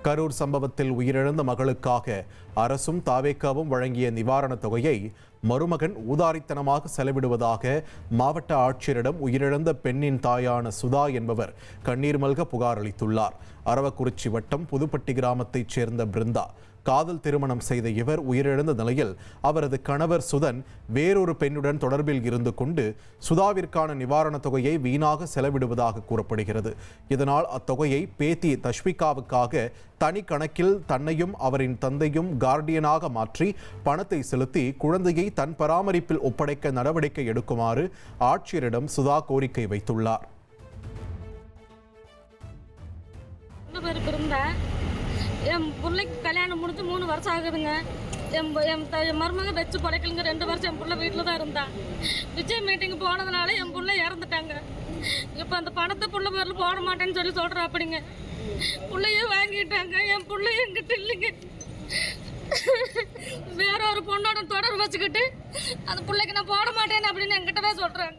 கரூர் சம்பவத்தில் உயிரிழந்த மகளுக்காக அரசும் தாவேக்காவும் வழங்கிய நிவாரணத் தொகையை மருமகன் ஊதாரித்தனமாக செலவிடுவதாக மாவட்ட ஆட்சியரிடம் உயிரிழந்த பெண்ணின் தாயான சுதா என்பவர் கண்ணீர் மல்க புகார் அளித்துள்ளார். அரவக்குறிச்சி வட்டம் புதுப்பட்டி கிராமத்தைச் சேர்ந்த பிருந்தா காதல் திருமணம் செய்த இவர் உயிரிழந்த நிலையில் அவரது கணவர் சுதன் வேறொரு பெண்ணுடன் தொடர்பில் இருந்து கொண்டு சுதாவிற்கான நிவாரணத் தொகையை வீணாக செலவிடுவதாக கூறப்படுகிறது. இதனால் அத்தொகையை பேத்தி தஷ்விகாவுக்காக தனி கணக்கில் தன்னையும் அவரின் தந்தையும் கார்டியனாக மாற்றி பணத்தை செலுத்தி குழந்தையை தன் பராமரிப்பில் ஒப்படைக்க நடவடிக்கை எடுக்குமாறு ஆட்சியரிடம் சுதா கோரிக்கை வைத்துள்ளார். என் பிள்ளைக்கு கல்யாணம் முடிஞ்சு 3 வருஷம் ஆகுதுங்க. என் மருமக வச்சு படைக்கலுங்க. 2 வருஷம் என் பிள்ளை வீட்டில் தான் இருந்தான். விஜய் மீட்டிங் போனதுனால என் பிள்ளை இறந்துட்டாங்க. இப்போ அந்த பணத்தை பிள்ளை பேரில் போட மாட்டேன்னு சொல்கிறா. அப்படிங்க பிள்ளையே வாங்கிட்டாங்க. என் பிள்ளை என்கிட்ட இல்லைங்க. வேற ஒரு பொண்ணோட தொடர்பு வச்சுக்கிட்டு அந்த பிள்ளைக்கு நான் போட மாட்டேன்னு அப்படின்னு என்கிட்டவே சொல்கிறாங்க.